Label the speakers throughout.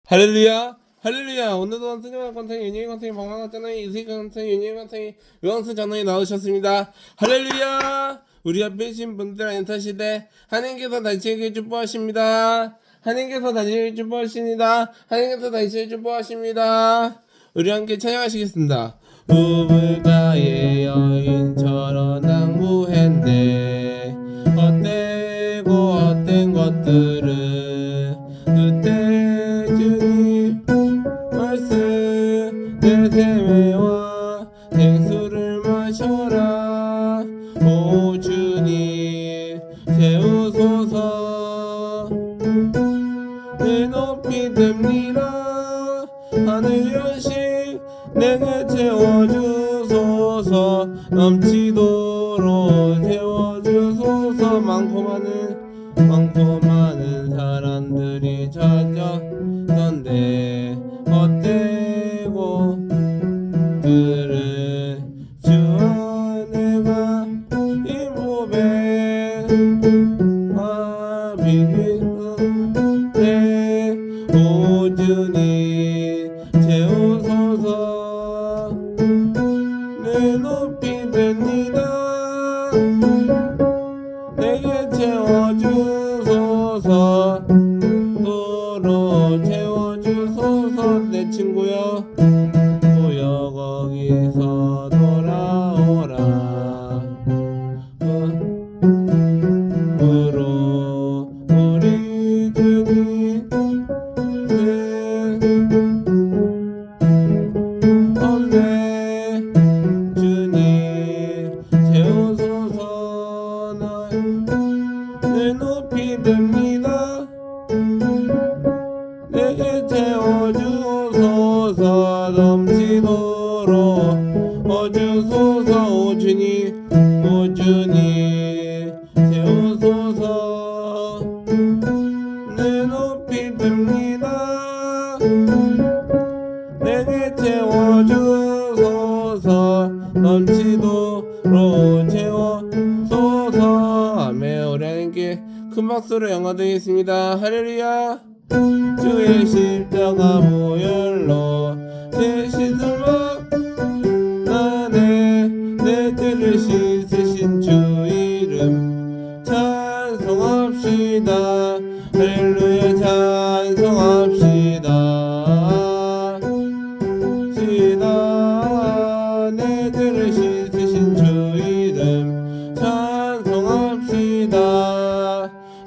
Speaker 1: 할렐루야 할렐루야. 오늘도 승경한 컨텐츠 윤희 컨텐츠 방황하잖아요. 이수익 컨텐츠 윤희 컨텐츠 유황수 장로에 나오셨습니다. 할렐루야. 우리 앞에 계신 분들 엔터시대 하나님께서 다시 축복하십니다. 하나님께서 다시 축복하십니다. 하나님께서 다시 축복하십니다. 우리 함께 찬양하시겠습니다. 우물가의 여인처럼 낭부했네. 헛되고 헛된 것들은 그때 주님 말씀 내 세매와 생수를 마셔라. 오 주님 채우소서. 내 높이 듭니다. 하늘 연식 내게 채워주소서. 넘치도록 채워주소서. 많고 많은 사람들이 찾았던데 헛되고 들은 주 안에가 임무배 비기네. 오 주님 채우소서. 내 높이 됩니다. 내게 채워주소서. 도로 채워주소서. 내 친구여 모여 거기서 돌아오라. 으로 우리 주님 없네. 주님 채우소서. 내 높이 듭니다. 내게 채워주소서. 넘치도록 어주소서. 오 주님 채우소서. 내 높이 듭니다. 내게 채워주소서. 넘치도록 채워소서. 아멘. 우리 하나님께 큰 박수로 영화드리겠습니다. 할렐루야. 주의 십자가 보혈로 제 씻음을 나네. 내 죄를 씻으신 주 이름 찬송합시다. 할렐루야. 찬송합시다. 내 죄를 씻으신 주 이름 찬송합시다.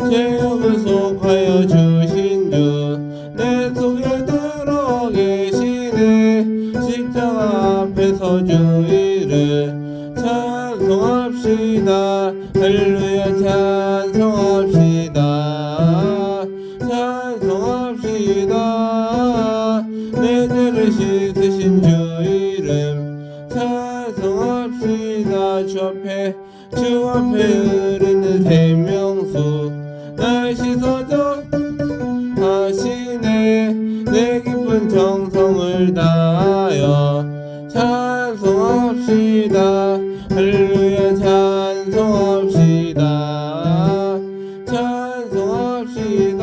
Speaker 1: 죄업을 속하여 주신 주 내 속에 들어 계시네. 십자가 앞에서 주 이름 찬송합시다. 할렐루야. 찬송합시다. 찬송합시다. 내 죄를 씻으신 주 이름 찬송합시다. 주 앞에 흐르는 생명수 날 씻어줘 하시네. 내 기쁜 정성을 다하여 찬송합시다. 할렐루야. 찬송합시다. 찬송합시다.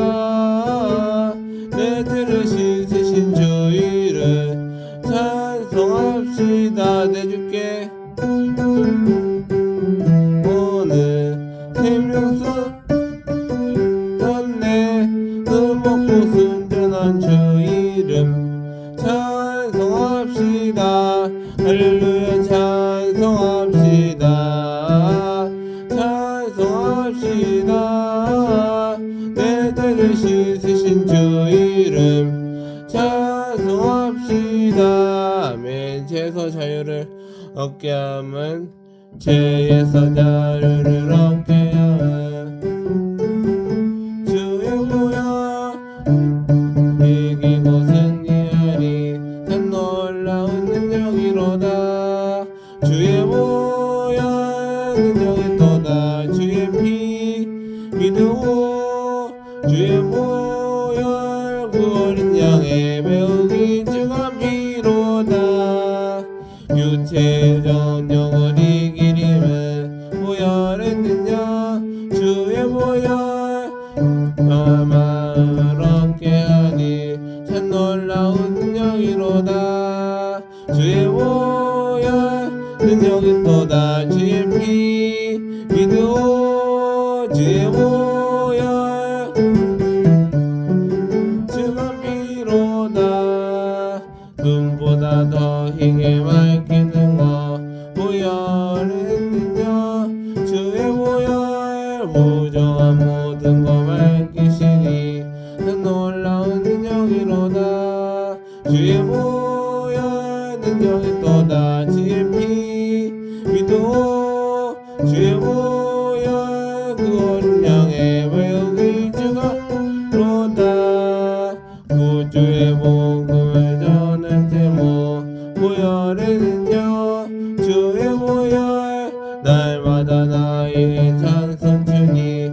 Speaker 1: 내 죄를 씻으신 주 이름 찬송합시다. 내 주께 오늘 생명수 졌네. 먹고 순전한 주 이름 찬송합시다. 할렐루야. 찬송합시다. 찬송합시다. 내 죄를 씻으신 주 이름 찬송합시다. 아멘. 죄에서 자유를 얻게 함은 죄에서 자유를 얻게 함은 주의 보혈 이기고 승리하리. 참 놀라운 능력이로다. 주의 보혈 능력이 또다. 주의 피 믿으오. 주의 보혈 그 어린 양의 매우기 증한 피로다. 유체적 영을 이기림은 보혈했느냐. 주의 보혈 마음을 얻게 하니 참 놀라운 능력이로다. 주의 보혈 능력이 또다. 주의 피 믿으오. 주의 보혈 주가 피로다. 눈보다 더 희게 밝히는 것 보혈의 능력. 주의 보혈 무정한 모든 것 밝히시니 놀라운 능력이로다. 주의 보혈 능력이 또다. 주의 피 믿으오. 주의 보혈 그 어린 양의 외우기 주가 로다. 구주의 복음을 전할 제목 보혈의 능력. 주의 보혈 날마다 나의 찬송 주니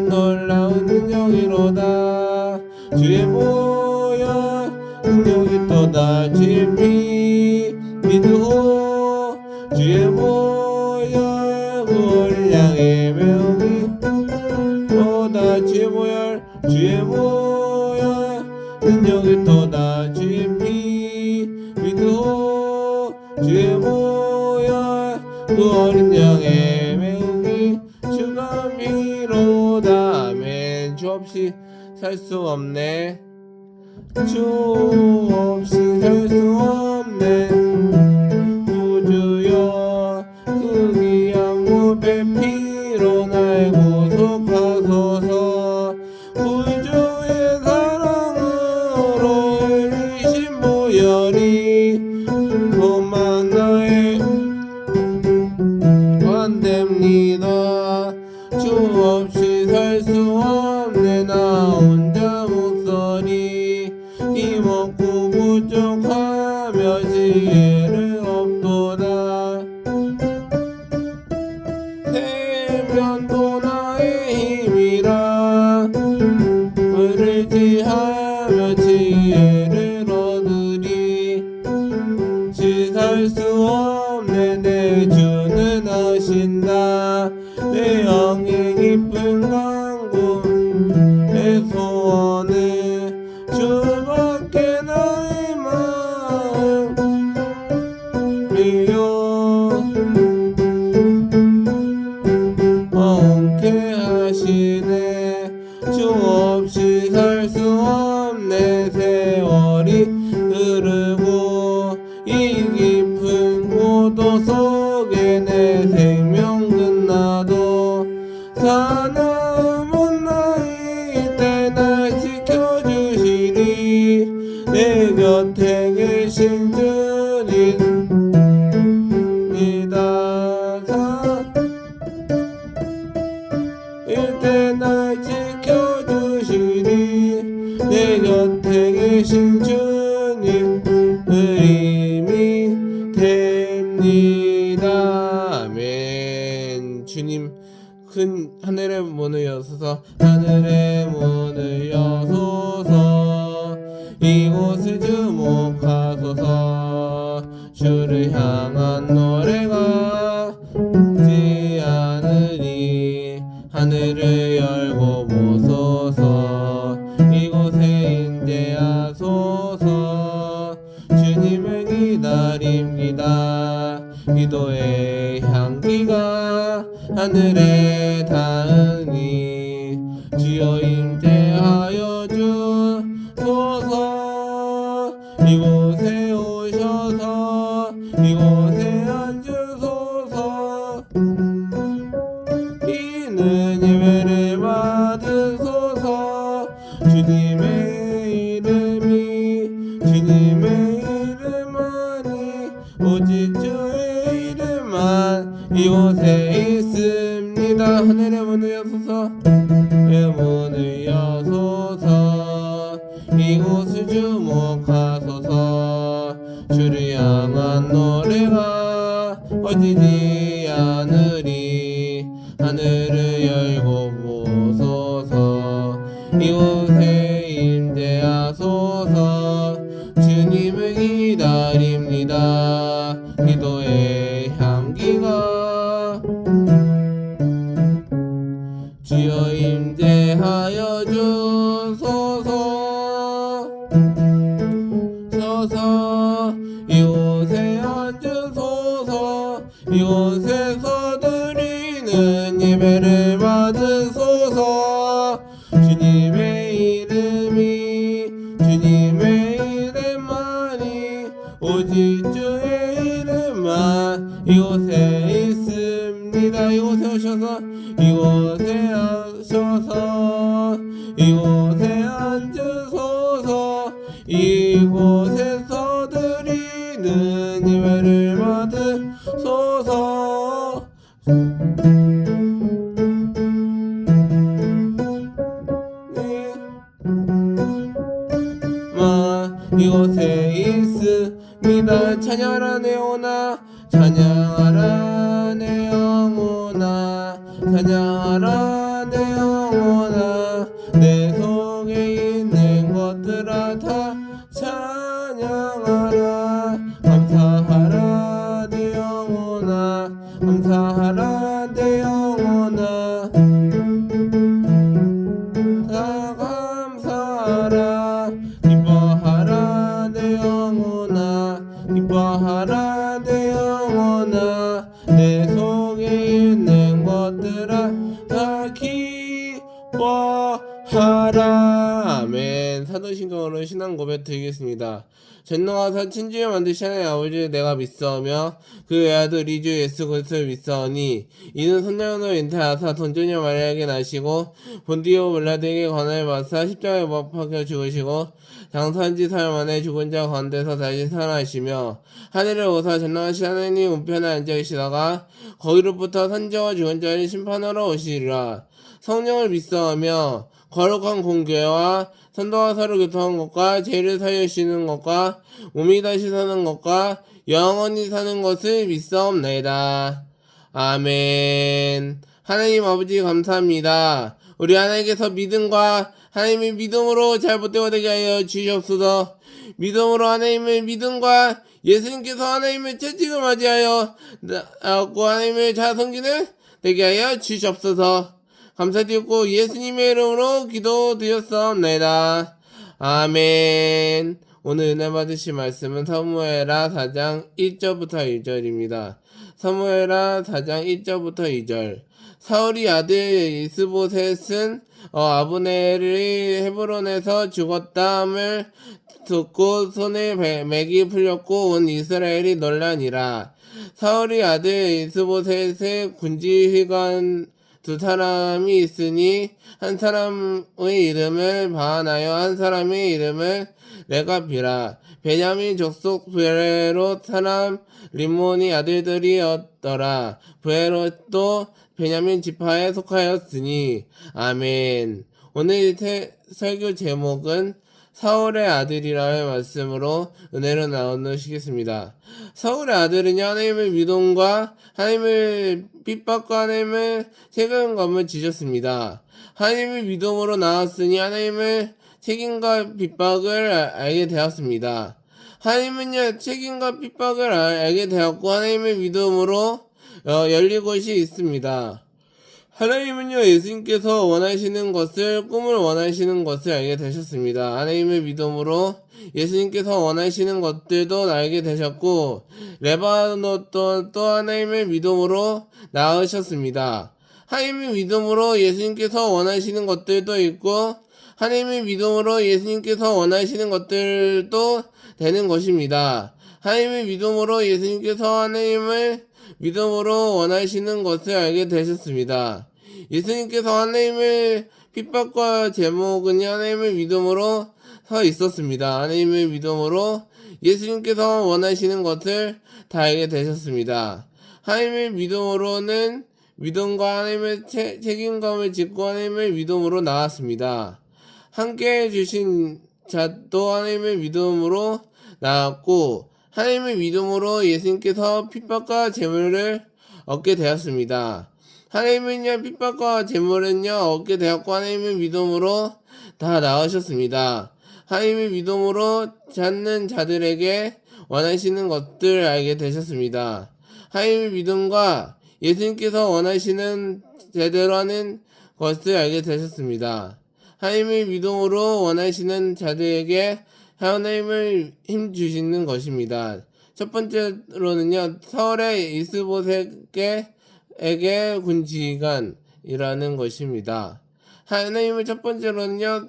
Speaker 1: 놀라운 능력이로다. 주의 보혈 능력이 또다. 주의 피 믿으오. 주의 보혈 그 어린 양의 매우기 또다. 주의 보혈 주의 보혈 능력이 또다. 주의 피 믿으오. 주의 보혈 그 어린 양의 매우기 주가 미로다. 아멘. 주 없이 살 수 없네. 주 없이 살 수 없네. 구주여 그 귀한 몸의 피로 날 구속하소서. 구주의 사랑으로 흘리신 보혈이 그만 나의 안됩니다. 주 없이 살 수 없네. 나 혼자 목소리 힘없고 부족하며 지혜를 없도다. 세면도 나의 힘이라 의지하며 지혜를 얻으리. 지살 수 없네. 내 주는 아신다. 내 영의 깊은 강군 내 소원은 주밖에 나의 마음이요 엉게 하시네. 주 없이 살 수 없네. 세월이 흐르고 이 깊은 고도 속에 내 생명 끝나도 사나운 나이 때 날 지켜주시리. 내 곁에 계신 주님이다. 이때 날 지켜주시리. 내 곁에 계신 주님 의미 됩니다. 아멘. 주님 큰 하늘의 문을 여소서. 하늘의 문을 여소서. 이곳을 주목하소서. 주를 향한 노래가 지 않으니 하늘을 열고 보소서. 이곳에 임재하소서. 주님을 기다립니다. 기도의 향기가 하늘에 닿으니 주여 임재하여 주소서. 이곳에 오셔서 이곳에 앉으소서. 이는 예배를 받으소서. 주님의 이름만이 오직 주의 이름만 이곳에 있습니다. 하늘의 문을 여소서. 의 문을 여소서. 이곳을 주목하소서. 주를 향한 노래가 어디지 않으리. 하늘을 열고 보소서. 이곳에 임재하소서. 주님을 기다립니다. 기도의 향기가 주여 임재하여 주소서. 오셔서 이곳에 앉으소서. 이곳에서 드리는 예배를 받으소서. 주님의 이름만이 오직 주의 이름만 이곳에 있습니다. 이곳에 오셔서 이곳에 앉으소서. 이곳에서 드리는 예배를 받으소서. 이곳에 있습니다. 찬양하라 내 영혼아, 찬양하라 내 영혼아, 찬양하라 내 영혼아. 내 속에 있는 것들아 다 찬양하라. 감사하라 내 영혼아, 감사하라 내 영혼아. 다 감사하라. 기뻐하라 내 영혼아, 기뻐하라 내 영혼아. 내 속에 있는 것들아 다 기뻐하라. 아멘. 사도신경으로 신앙 고백 드리겠습니다. 전능하사 천지를 만드신 하나님 아버지 내가 믿사오며 그 외아들 이주 예수 그리스도를 믿사오니 이는 선량으로 잉태하사 돈주녀 마리아에게 나시고 본디오 빌라도에게 고난을 받사 십자가에 못 박혀 죽으시고 장사한지 사흘 만에 죽은 자 가운데서 다시 살아나시며 하늘에 오사 전능하신 하나님 우편에 앉아 계시다가 거기로부터 선지자와 죽은 자를 심판하러 오시리라. 성령을 믿사오며 거룩한 공교회와 선도와 서로 교통한 것과 죄를 사유시는 것과 몸이 다시 사는 것과 영원히 사는 것을 믿사옵나이다. 아멘. 하나님 아버지 감사합니다. 우리 하나님께서 믿음과 하나님의 믿음으로 잘못되고 되게 하여 주시옵소서. 믿음으로 하나님의 믿음과 예수님께서 하나님의 채찍을 맞이하여 하나님의 자성기는 되게 하여 주시옵소서. 감사드리고 예수님의 이름으로 기도드렸사옵나이다. 아멘. 오늘 은혜 받으실 말씀은 사무엘하 4장 1절부터 2절입니다. 사무엘하 4장 1절부터 2절. 사울이 아들 이스보셋은 아브넬이 헤브론에서 죽었다함을 듣고 손에 맥이 풀렸고 온 이스라엘이 놀라니라. 사울이 아들 이스보셋의 군지휘관 두 사람이 있으니 한 사람의 이름을 바하나요 한 사람의 이름을 레갑이라. 베냐민 족속 브에롯 사람 림몬이 아들들이었더라. 브에롯도 베냐민 지파에 속하였으니. 아멘. 오늘 설교 제목은 사울의 아들이라는 말씀으로 은혜를 나누시겠습니다. 사울의 아들은 하나님의 믿음과 하나님의 핍박과 하나님의 책임감을 지셨습니다. 하나님의 믿음으로 나왔으니 하나님의 책임과 핍박을 알게 되었습니다. 하나님은 책임과 핍박을 알게 되었고 하나님의 믿음으로 열릴 곳이 있습니다. 하나님은요 예수님께서 원하시는 것을 꿈을 원하시는 것을 알게 되셨습니다. 하나님의 믿음으로 예수님께서 원하시는 것들도 알게 되셨고 레바논도 또 하나님의 믿음으로 나으셨습니다. 하나님의 믿음으로 예수님께서 원하시는 것들도 있고 하나님의 믿음으로 예수님께서 원하시는 것들도 되는 것입니다. 하나님의 믿음으로 예수님께서 하나님을 믿음으로 원하시는 것을 알게 되셨습니다. 예수님께서 하나님의 핍박과 제목은 하나님의 믿음으로 서 있었습니다. 하나님의 믿음으로 예수님께서 원하시는 것을 다 알게 되셨습니다. 하나님의 믿음으로는 믿음과 하나님의 책임감을 짓고 하나님의 믿음으로 나왔습니다. 함께 해주신 자도 하나님의 믿음으로 나왔고 하나님의 믿음으로 예수님께서 핍박과 재물을 얻게 되었습니다. 하나님은요 핍박과 재물은요 얻게 되었고 하나님의 믿음으로 다 나으셨습니다. 하나님의 믿음으로 찾는 자들에게 원하시는 것들 알게 되셨습니다. 하나님의 믿음과 예수님께서 원하시는 제대로 하는 것을 알게 되셨습니다. 하나님의 믿음으로 원하시는 자들에게 하나님을 힘 주시는 것입니다. 첫 번째로는요, 서울의 이스보셋에게 군 지휘관이라는 것입니다. 하나님은 첫 번째로는요,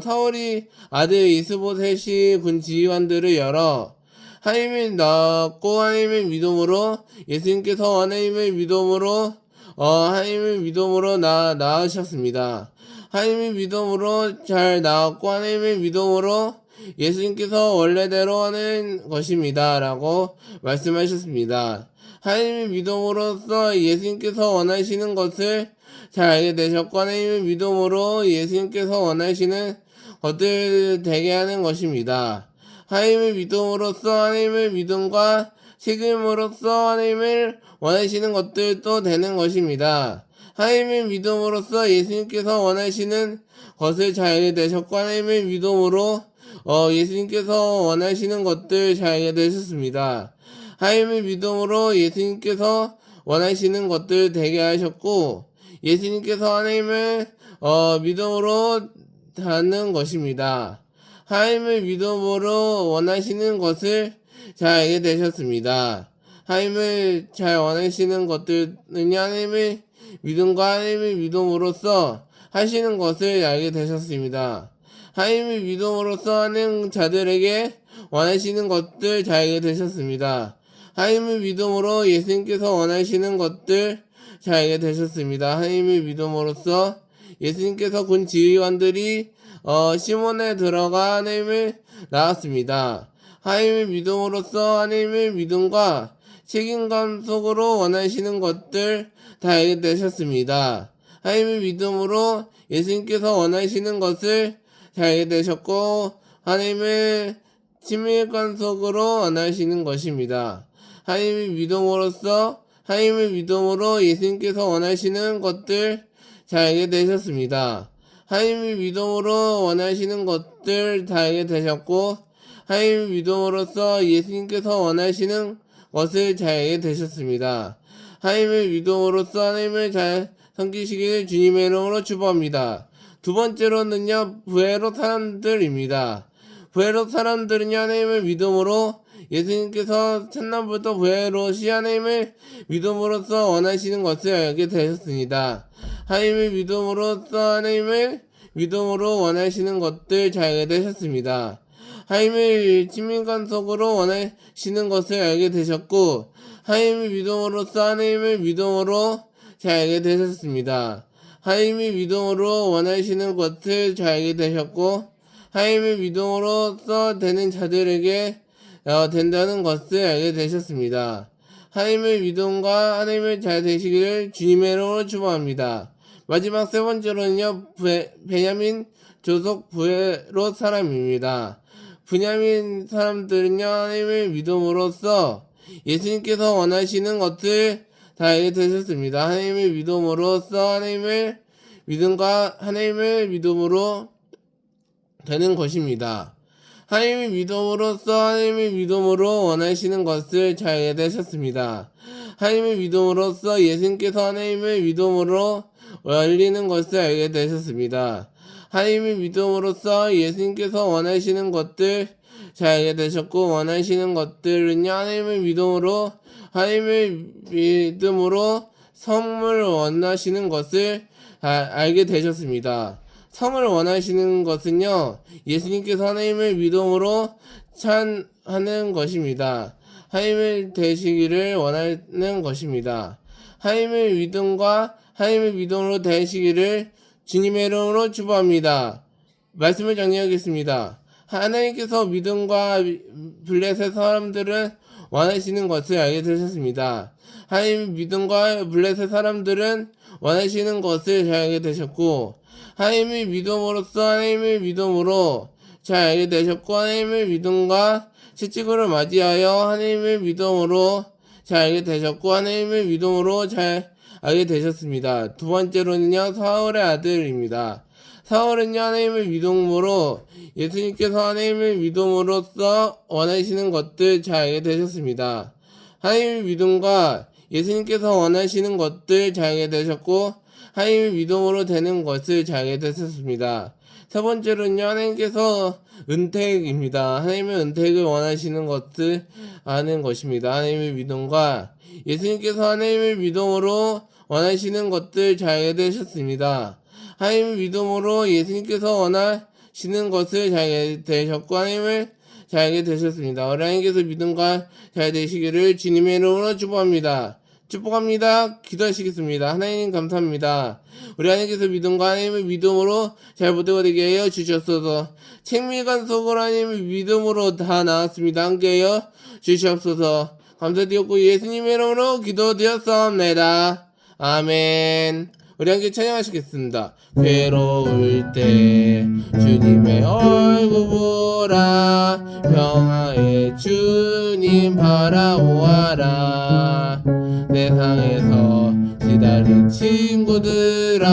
Speaker 1: 사울이 아들 이스보셋이 군 지휘관들을 열어 하나님을 낳았고 하나님의 믿음으로 예수님께서 하나님의 믿음으로 하나님의 믿음으로 낳으셨습니다. 하나님의 믿음으로 잘 낳았고 하나님의 믿음으로 예수님께서 원래대로 하는 것입니다. 라고 말씀하셨습니다. 하나님의 믿음으로써 예수님께서 원하시는 것을 잘 알게 되셨고 하나님의 믿음으로 예수님께서 원하시는 것들 되게 하는 것입니다. 하나님의 믿음으로써 하나님의 믿음과 책임으로써 하나님을 원하시는 것들도 되는 것입니다. 하나님의 믿음으로써 예수님께서 원하시는 것을 잘 알게 되셨고 하나님의 믿음으로 예수님께서 원하시는 것들 잘 알게 되셨습니다. 하나님의 믿음으로 예수님께서 원하시는 것들 되게 하셨고 예수님께서 하나님을 믿음으로 하는 것입니다. 하나님을 믿음으로 원하시는 것을 잘 알게 되셨습니다. 하나님을 잘 원하시는 것들은 하나님의 믿음과 하나님의 믿음으로써 하시는 것을 알게 되셨습니다. 하나님의 믿음으로써 하는 자들에게 원하시는 것들 잘 알게 되셨습니다. 하나님의 믿음으로 예수님께서 원하시는 것들 잘 알게 되셨습니다. 하나님의 믿음으로써 예수님께서 군 지휘관들이 시몬에 들어가 하나님을 낳았습니다. 하나님의 믿음으로써 하나님의 믿음과 책임감 속으로 원하시는 것들 다 알게 되셨습니다. 하나님의 믿음으로 예수님께서 원하시는 것을 잘 알게 되셨고 하나님의 친밀감 속으로 원하시는 것입니다. 하나님의 믿음으로써 하나님의 믿음으로 예수님께서 원하시는 것들 잘 알게 되셨습니다. 하나님의 믿음으로 원하시는 것들 다 알게 되셨고 하나님의 믿음으로써 예수님께서 원하시는 것을 잘 알게 되셨습니다. 하나님의 믿음으로써 하나님을 잘 섬기시기를 주님의 이름으로 축복합니다. 두 번째로는요, 부에롯 사람들입니다. 부에롯 사람들은요, 하나님의 믿음으로 예수님께서 첫날부터 부에롯이 하나님을 믿음으로써 원하시는 것을 알게 되셨습니다. 하나님의 믿음으로써 하나님을 믿음으로 원하시는 것들 잘 알게 되셨습니다. 하나님의 친밀감 속으로 원하시는 것을 알게 되셨고 하나님의 믿음으로써 하나님을 믿음으로 잘 알게 되셨습니다. 하나님의 믿음으로 원하시는 것을 잘 알게 되셨고 하나님의 믿음으로써 되는 자들에게 된다는 것을 알게 되셨습니다. 하나님의 믿음과 하나님을 잘 되시기를 주님의 이름으로 축복합니다. 마지막 세 번째로는요, 베냐민 조속 부에롯 사람입니다. 베냐민 사람들은요, 하나님의 믿음으로써 예수님께서 원하시는 것을 다 알게 되셨습니다. 하나님의 믿음으로써 하나님을 믿음과 하나님을 믿음으로 되는 것입니다. 하나님의 믿음으로써 하나님의 믿음으로 원하시는 것을 잘 알게 되셨습니다. 하나님의 믿음으로써 예수님께서 하나님의 믿음으로 열리는 것을 알게 되셨습니다. 하나님의 믿음으로써 예수님께서 원하시는 것들 잘 알게 되셨고 원하시는 것들은요 하나님의 믿음으로 성을 원하시는 것을 알게 되셨습니다. 성을 원하시는 것은요 예수님께서 하나님을 믿음으로 찬하는 것입니다. 하나님을 되시기를 원하는 것입니다. 하나님의 믿음과 하나님의 믿음으로 되시기를 주님의 이름으로 축복합니다. 말씀을 정리하겠습니다. 하나님께서 믿음과 블레셋 사람들은 원하시는 것을 알게 되셨습니다. 하나님의 믿음과 블레셋 사람들은 원하시는 것을 잘 알게 되셨고 하나님의 믿음으로써 하나님의 믿음으로 잘 알게 되셨고 하나님의 믿음과 채찍으로 맞이하여 하나님의 믿음으로 잘 알게 되셨고 하나님의 믿음으로 잘 알게 되셨습니다. 두 번째로는요 사울의 아들입니다. 사울은요 하나님의 믿음으로 예수님께서 하나님의 믿음으로써 원하시는 것들 잘 알게 되셨습니다. 하나님의 믿음과 예수님께서 원하시는 것들 잘 알게 되셨고 하나님의 믿음으로 되는 것을 잘 알게 되셨습니다. 세 번째로는요, 하나님께서 은택입니다. 하나님의 은택을 원하시는 것을 아는 것입니다. 하나님의 믿음과 예수님께서 하나님의 믿음으로 원하시는 것들 잘 알게 되셨습니다. 하나님의 믿음으로 예수님께서 원하시는 것을 잘 알게 되셨고 하나님을 잘 알게 되셨습니다. 우리 하나님께서 믿음과 잘 되시기를 주님의 이름으로 축복합니다. 축복합니다. 기도하시겠습니다. 하나님 감사합니다. 우리 하나님께서 믿음과 하나님의 믿음으로 잘 보되고 되게 하여 주시옵소서. 책밀간 속으로 하나님의 믿음으로 다 나왔습니다. 함께하여 주시옵소서. 감사드렸고 예수님의 이름으로 기도드렸사옵나이다. 아멘. 우리 함께 찬양하시겠습니다. 괴로울 때 주님의 얼굴 보라, 평화의 주님 바라보아라. 세상에서 시달린 친구들아,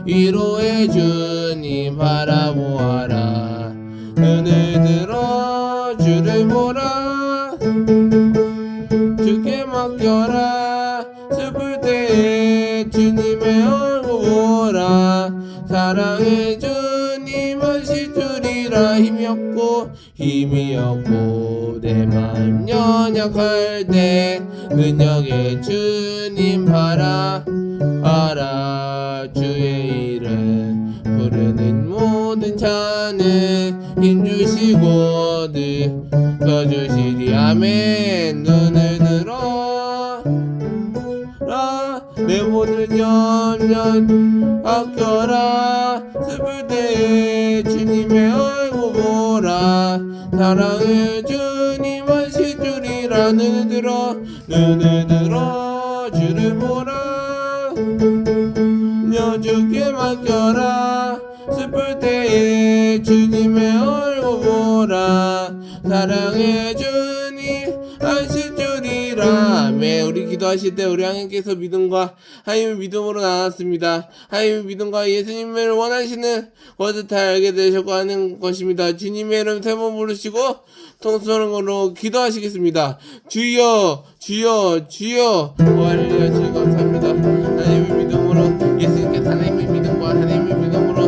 Speaker 1: 위로의 주님 바라보아라. 눈을 들어 주를 보라, 주께 맡겨라. 슬플 때에 주님의 얼굴 보라, 사랑의 주님 하실 줄이라. 힘이 없고 내 마음 연약할 때 능력의 주님 바라봐라. 주의 이름 부르는 모든 자는 힘주시고 늙어주시리. 아멘. 눈을 들어 내 모든 염려 아껴라. 슬플 때에 주님의 얼굴 보라, 사랑의 주님 하실 줄이라. 눈을 들어 주를 보라, 주께 맡겨라. 슬플 때에 주님의 얼굴 보라, 사랑의 주님 하실 줄이라. 아멘. 우리 기도하실 때 우리 하나님께서 믿음과 하나님의 믿음으로 나왔습니다. 하나님의 믿음과 예수님을 원하시는 것을 다 알게 되셨고 하는 것입니다. 주님의 이름 세 번 부르시고 통성으로 기도하시겠습니다. 주여 주여 주여. 할렐루야. 주님 감사합니다. 하나님의 믿음으로 예수님께서 하나님의 믿음과 하나님의 믿음으로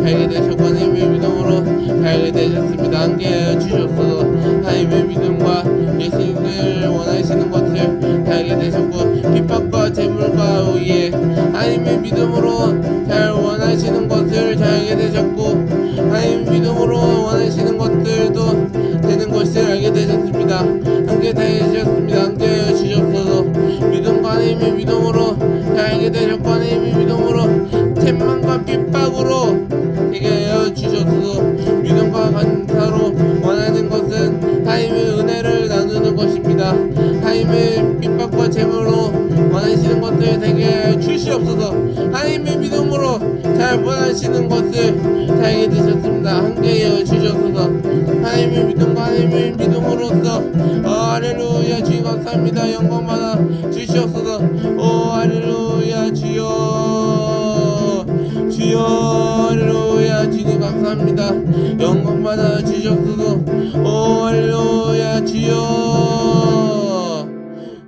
Speaker 1: 알게 되셨고 하나님의 믿음으로 알게 되셨습니다. 함께 주셨소서. 하나님의 믿음과 예수님을 원하시는 것을 알게 되셨고 핍박과 재물과 의에 하나님의 믿음으로 잘 원하시는 것을 잘 알게 되셨고 하나님의 믿음으로 원하시는 것들도 되는 것을 알게 되셨습니다. 함께 되셨습니다. 함께 주셨소서. 믿음과 하나님의 믿음으로 잘 알게 되셨고 하나님의 믿음으로 템망과 핍박으로 되게 하여 주셨소서. 믿음과 감사로 원하는 것은 하나님의 은혜를 나누는 것입니다. 하나님의 핍박과 재물로 원하시는 것들 되게 주시옵소서. 하나님의 믿음으로 잘 원하시는 것을 잘 알게 되셨습니다. 함께하여 주시옵소서. 하나님의 믿음과 하나님의 믿음으로써 할렐루야. 주님 감사합니다. 영광받아 주시옵소서. 할렐루야. 주여 주여. 할렐루야. 주님 감사합니다. 영광받아 주시옵소서. 할렐루야. 주여.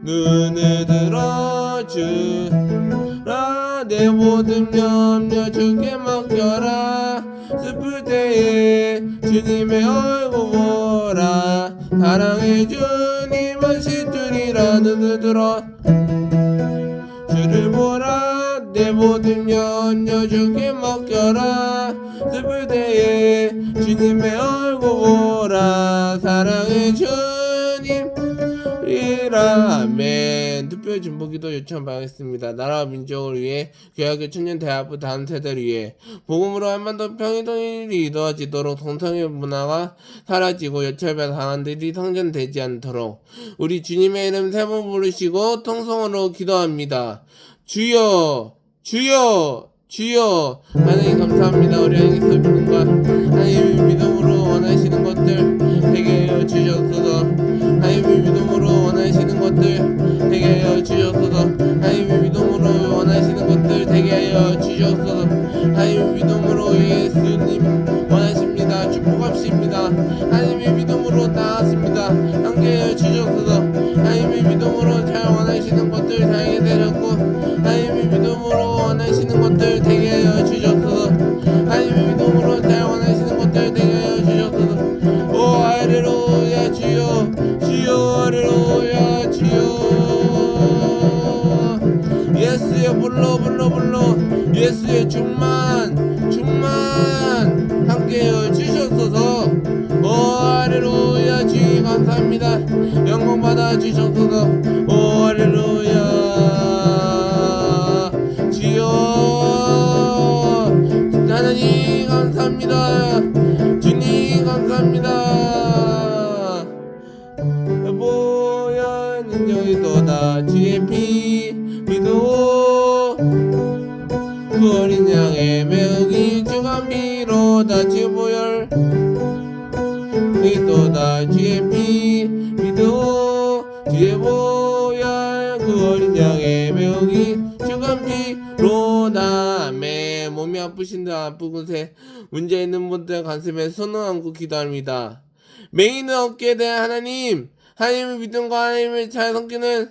Speaker 1: 눈을 들어 주라, 내 모든 염려 주께 맡겨라. 슬플 때에 주님의 얼굴 보라, 사랑의 주님 하실 줄이라. 눈을 들어 주를 보라, 내 모든 염려 주께 맡겨라. 슬플 때에 주님의 얼굴 보라, 사랑의 주님 이라. 아멘. 특별 중보기도 요청받겠습니다. 나라와 민족을 위해 교회학교 청년 대학부 다음 세대를 위해 복음으로 한반도 평화통일이 이루어지도록 동성애 문화가 사라지고 여차별 당한들이 성전되지 않도록 우리 주님의 이름 세 번 부르시고 통성으로 기도합니다. 주여 주여 주여. 하나님 감사합니다. 우리 하나님께서 믿음과 하나님의 믿음으로 원하시는 것들 되게 하여 주셨소서. 하나님의 믿음으로 원하시는 것들 되게 하여 주셨소서. 하나님의 믿음으로 원하시는 것들 되게 하여 주셨소서. 하나님의 믿음으로 예수님 원하십니다. 축복합시다. 하나님의 믿음으로 나왔습니다. 함께하여 주셨소서. 하나님의 믿음으로 잘 원하시는 것들 다 알게 되셨고 하나님의 믿음으로 원하시는 것들 되게 하여 주셨소서. 하나님의 믿음으로 잘 주셔서 오 할렐루야 주여 하나님 감사합니다 주님 감사합니다 보혈 능력이도다 주의 피 믿어 그 어린 양의 매우기 주간 피로다 주의 보혈 믿도다 주의 피 믿어 주의 보혈 그 어린 양의 매우기 주간 피로다 아멘. 몸이 아프신데 아픈 곳에 문제 있는 분들 가슴에 손을 얹고 기도합니다. 맹인은 얻게 된 하나님의 믿음과 하나님을 잘 섬기는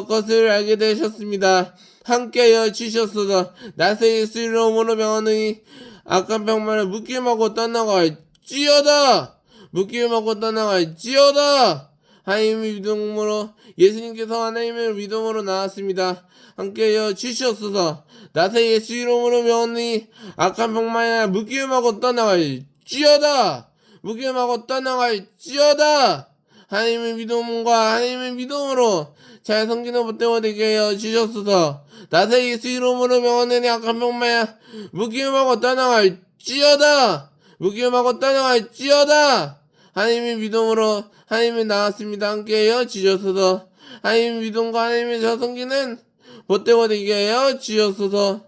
Speaker 1: 것을 알게 되셨습니다. 함께하여 주셨소서. 나세 예수 이름으로 명하노니 악한 병만을 묶임하고 떠나갈지어다. 묶임하고 떠나갈지어다. 하나님의 믿음으로 예수님께서 하나님의 믿음으로 나왔습니다. 함께하여 주시옵소서. 나세 예수 이름으로 명하노니 악한 병만을 묶임하고 떠나갈지어다. 묶임하고 떠나갈지어다. 하나님의 믿음과 하나님의 믿음으로 잘 섬기는 못되고 되게 하여 주셨소서. 나세 예수 이름으로 명하노니 악한 병만을 묶임하고 떠나갈지어다. 묶임하고 떠나갈지어다. 하나님의 믿음으로 하나님이 나왔습니다. 함께하여 주셨소서. 하나님의 믿음과 하나님의 잘 섬기는 못되고 되게 하여 주셨소서.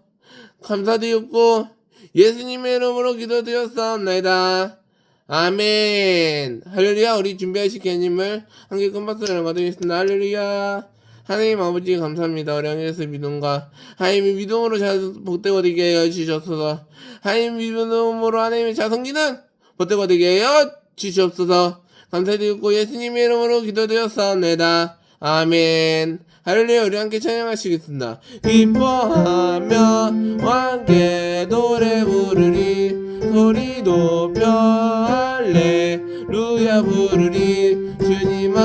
Speaker 1: 감사드렸고 예수님의 이름으로 기도드렸사옵나이다. 아멘. 할렐루야. 우리 준비하신 개님을 함께 큰 박수를 받으겠습니다. 할렐루야. 하나님 아버지 감사합니다. 우리 하나님의 믿음과 하나님의 믿음으로 잘 복되고 되게 하여 주셨소서. 하나님의 믿음으로 하나님의 잘 섬기는 복되고 되게 하여 주시옵소서. 감사드리고 예수님의 이름으로 기도드렸사옵나이다. 아멘. 할렐루야. 우리 함께 찬양하시겠습니다. 기뻐하며 함께 노래 부르리 소리 높여 할렐루야 부르리 주님